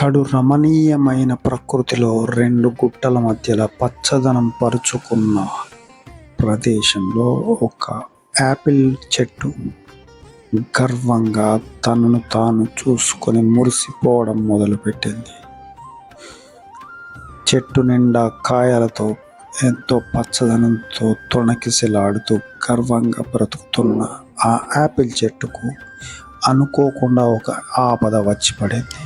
కడు రమణీయమైన ప్రకృతిలో రెండు గుట్టల మధ్యలో పచ్చదనం పరుచుకున్న ప్రదేశంలో ఒక యాపిల్ చెట్టు గర్వంగా తనను తాను చూసుకొని మురిసిపోవడం మొదలుపెట్టింది. చెట్టు నిండా కాయలతో ఎంతో పచ్చదనంతో తొణకిసలాడుతూ గర్వంగా బ్రతుకుతున్న ఆ యాపిల్ చెట్టుకు అనుకోకుండా ఒక ఆపద వచ్చి పడింది.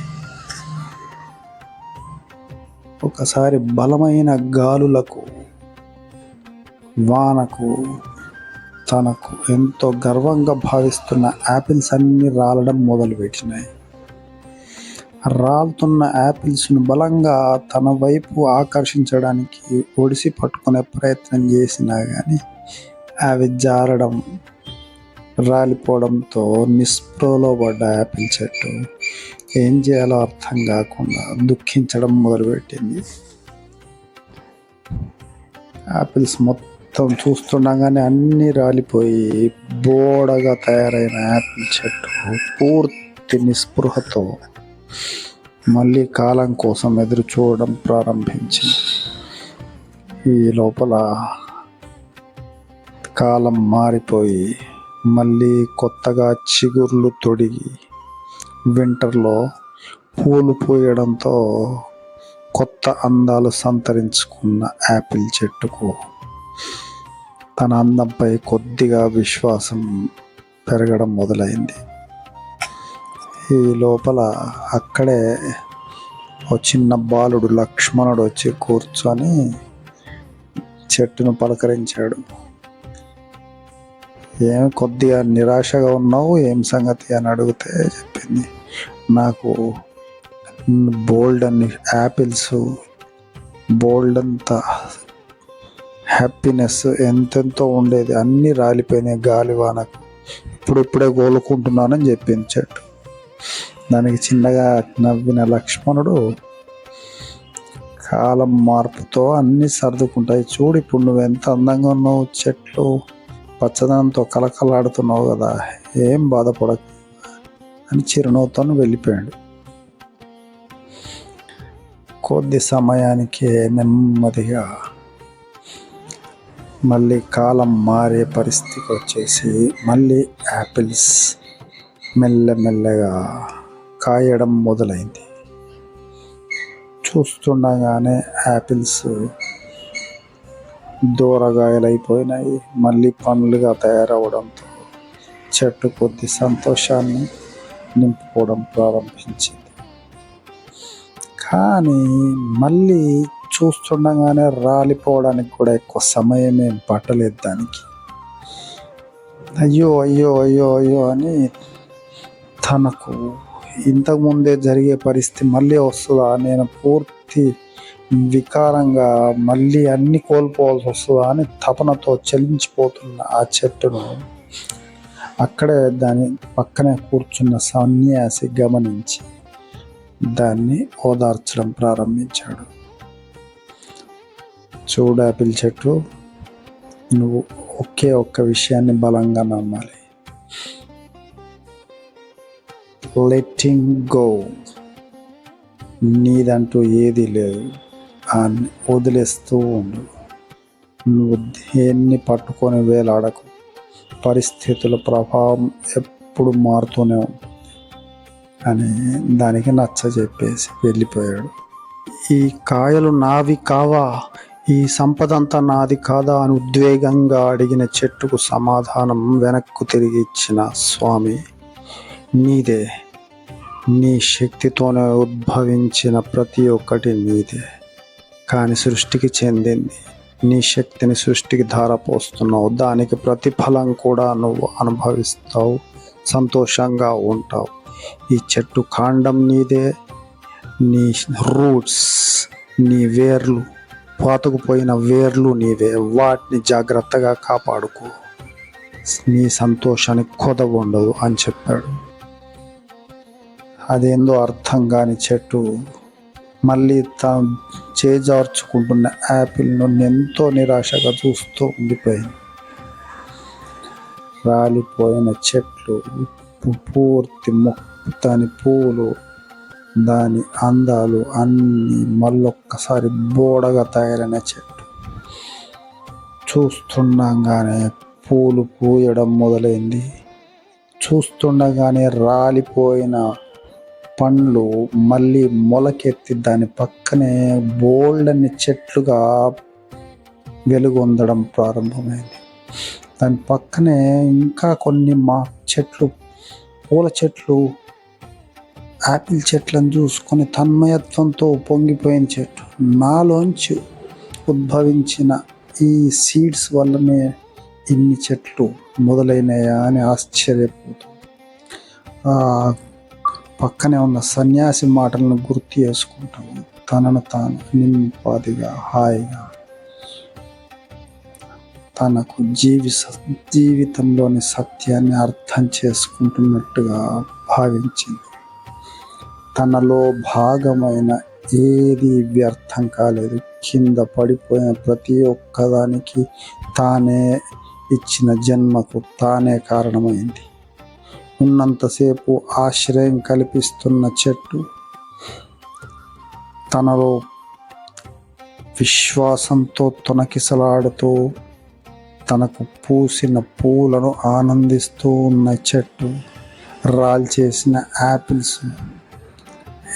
ఒకసారి బలమైన గాలులకు, వానకు తనకు ఎంతో గర్వంగా భావిస్తున్న యాపిల్స్ అన్నీ రాలడం మొదలుపెట్టినాయి. రాలుతున్న యాపిల్స్ను బలంగా తన వైపు ఆకర్షించడానికి ఒడిసి పట్టుకునే ప్రయత్నం చేసినా కానీ అవి జారడం, రాలిపోవడంతో నిస్పృహలో పడ్డ యాపిల్ చెట్టు ఏం చేయాలో అర్థం కాకుండా దుఃఖించడం మొదలుపెట్టింది. యాపిల్స్ మొత్తం చూస్తుండగానే అన్నీ రాలిపోయి బోడగా తయారైన యాపిల్ చెట్టు పూర్తి నిస్పృహతో మళ్ళీ కాలం కోసం ఎదురు చూడడం ప్రారంభించింది. ఈ లోపల కాలం మారిపోయి మళ్ళీ కొత్తగా చిగుర్లు తొడిగి వింటర్లో పూలు పూయడంతో కొత్త అందాలు సంతరించుకున్న యాపిల్ చెట్టుకు తన అందంపై కొద్దిగా విశ్వాసం పెరగడం మొదలైంది. ఈ లోపల అక్కడే ఒక చిన్న బాలుడు లక్ష్మణుడు వచ్చి కూర్చొని చెట్టును పలకరించాడు. ఏం కొద్దిగా నిరాశగా ఉన్నావు, ఏం సంగతి అని అడిగితే చెప్పింది, నాకు బోల్డ్ అన్ని యాపిల్స్, బోల్డ్ అంత హ్యాపీనెస్ ఎంతెంతో ఉండేది, అన్నీ రాలిపోయినాయి గాలివానకు, ఇప్పుడిప్పుడే కోలుకుంటున్నానని చెప్పింది చెట్టు. దానికి చిన్నగా నవ్విన లక్ష్మణుడు, కాలం మార్పుతో అన్నీ సర్దుకుంటాయి, చూడు ఇప్పుడు నువ్వు ఎంత అందంగా ఉన్నావు, చెట్లు పచ్చదనంతో కలకలాడుతున్నావు కదా, ఏం బాధపడకు అని చిరునవ్వుతో వెళ్ళిపోయాడు. కొద్ది సమయానికి నెమ్మదిగా మళ్ళీ కాలం మారే పరిస్థితికి వచ్చేసి మళ్ళీ యాపిల్స్ మెల్లమెల్లగా కాయడం మొదలైంది. చూస్తుండగానే యాపిల్స్ దూరగాయలైపోయినాయి, మళ్ళీ పండ్లుగా తయారవడంతో చెట్టు కొద్ది సంతోషాన్ని నింపుకోవడం ప్రారంభించింది. కానీ మళ్ళీ చూస్తుండగానే రాలిపోవడానికి కూడా ఎక్కువ సమయం ఏం పట్టలేదు దానికి. అయ్యో అయ్యో అయ్యో అయ్యో అని తనకు ఇంతకుముందే జరిగే పరిస్థితి మళ్ళీ వస్తుందా, నేను పూర్తి వికారంగా మళ్ళీ అన్ని కోల్పోవాల్సి వస్తుందా అని తపనతో చలించిపోతున్న ఆ చెట్టును అక్కడే దాని పక్కనే కూర్చున్న సన్యాసి గమనించి దాన్ని ఓదార్చడం ప్రారంభించాడు. చూడు యాపిల్ చెట్టు, నువ్వు ఒకే ఒక్క విషయాన్ని బలంగా నమ్మాలి, లెట్టింగ్ గో, నీదంటూ ఏది లేదు అని వదిలేస్తూ ఉండు, నువ్వు దేన్ని పట్టుకొని వేలాడకు, పరిస్థితుల ప్రభావం ఎప్పుడు మారుతూనే ఉంటుంది అని దానికి నచ్చ చెప్పేసి వెళ్ళిపోయాడు. ఈ కాయలు నావి కావా, ఈ సంపద అంతా నాది కాదా అని ఉద్వేగంగా అడిగిన చెట్టుకు సమాధానం వెనక్కు తిరిగి ఇచ్చిన స్వామి, నీదే, నీ శక్తితోనే ఉద్భవించిన ప్రతి ఒక్కటి నీదే, కానీ సృష్టికి చెందింది, నీ శక్తిని సృష్టికి ధారపోస్తున్నావు, దానికి ప్రతిఫలం కూడా నువ్వు అనుభవిస్తావు, సంతోషంగా ఉంటావు. ఈ చెట్టు కాండం నీదే, నీ రూట్స్, నీ వేర్లు, పాతుకుపోయిన వేర్లు నీవే, వాటిని జాగ్రత్తగా కాపాడుకో, నీ సంతోషానికి కొదవ ఉండదు అని చెప్పాడు. అదేందో అర్థం కాని చెట్టు మళ్ళీ తాను చేజార్చుకుంటున్న యాపిల్ను ఎంతో నిరాశగా చూస్తూ ఉండిపోయింది. రాలిపోయిన చెట్లు పూర్తి దాని పూలు దాని అందాలు అన్నీ మళ్ళొక్కసారి బోడగా తయారైన చెట్టు. చూస్తుండగానే పూలు పూయడం మొదలైంది. చూస్తుండగానే రాలిపోయిన పండ్లు మళ్ళీ మొలకెత్తి దాని పక్కనే బోల్డన్ని చెట్లుగా వెలుగొందడం ప్రారంభమైంది. దాని పక్కనే ఇంకా కొన్ని చెట్లు, పూల చెట్లు, యాపిల్ చెట్లను చూసుకొని తన్మయత్వంతో పొంగిపోయిన చెట్టు. నాలోంచి ఉద్భవించిన ఈ సీడ్స్ వల్లనే ఇన్ని చెట్లు మొదలైనయా అని ఆశ్చర్యపోతూ పక్కనే ఉన్న సన్యాసి మాటలను గుర్తు చేసుకుంటాము. తనను తాను నింపాదిగా హాయిగా తనకు జీవితంలోని సత్యాన్ని అర్థం చేసుకుంటున్నట్టుగా భావించింది. తనలో భాగమైన ఏది వ్యర్థం కాలేదు. కింద పడిపోయిన ప్రతి ఒక్కదానికి తానే ఇచ్చిన జన్మకు తానే కారణమైంది. ఉన్నంతసేపు ఆశ్రయం కల్పిస్తున్న చెట్టు తనలో విశ్వాసంతో తొణకిసలాడుతూ తనకు పూసిన పూలను ఆనందిస్తూ ఉన్న చెట్టు, రాల్చేసిన యాపిల్స్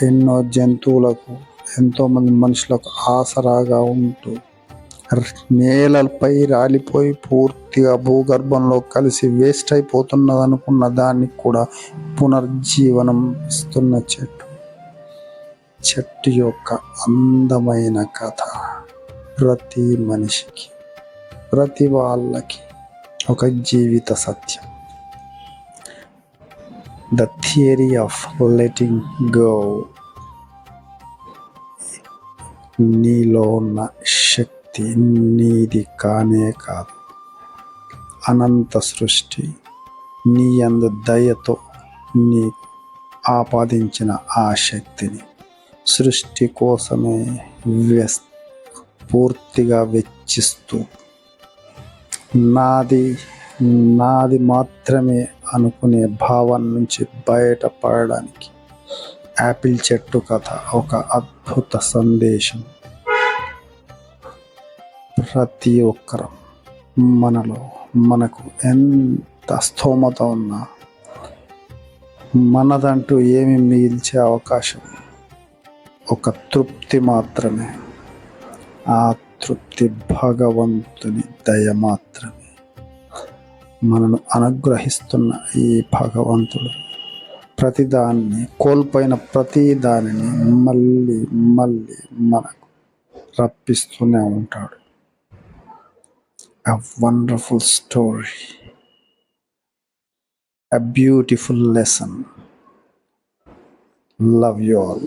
ఎన్నో జంతువులకు, ఎంతోమంది మనుషులకు ఆసరాగా ఉంటూ నేలపై రాలిపోయి పూర్తిగా భూగర్భంలో కలిసి వేస్ట్ అయిపోతున్నదనుకున్న దానికి కూడా పునర్జీవనం ఇస్తున్న చెట్టు యొక్క అందమైన కథ ప్రతి మనిషికి, ప్రతి వాళ్ళకి ఒక జీవిత సత్యం. The theory of letting go. నీలో ఉన్న శక్తి నీది కానే కాదు. అనంత సృష్టి నీ యందు దయతో నీకు ఆపాదించిన ఆ శక్తిని సృష్టి కోసమే పూర్తిగా వెచ్చిస్తూ నాది మాత్రమే అనుకునే భావం నుంచి బయటపడడానికి యాపిల్ చెట్టు కథ ఒక అద్భుత సందేశం. ప్రతి ఒక్కరం మనకు ఎంత స్తోమత ఉన్నా మనదంటూ ఏమి మిగిల్చే అవకాశం ఒక తృప్తి మాత్రమే. ఆ తృప్తి భగవంతుని దయ మాత్రమే. మనను అనుగ్రహిస్తున్న ఈ భగవంతుడు ప్రతిదాన్ని, కోల్పోయిన ప్రతి దానిని మళ్ళీ మళ్ళీ మనకు రప్పిస్తూనే ఉంటాడు. A wonderful story, a beautiful lesson. Love you all.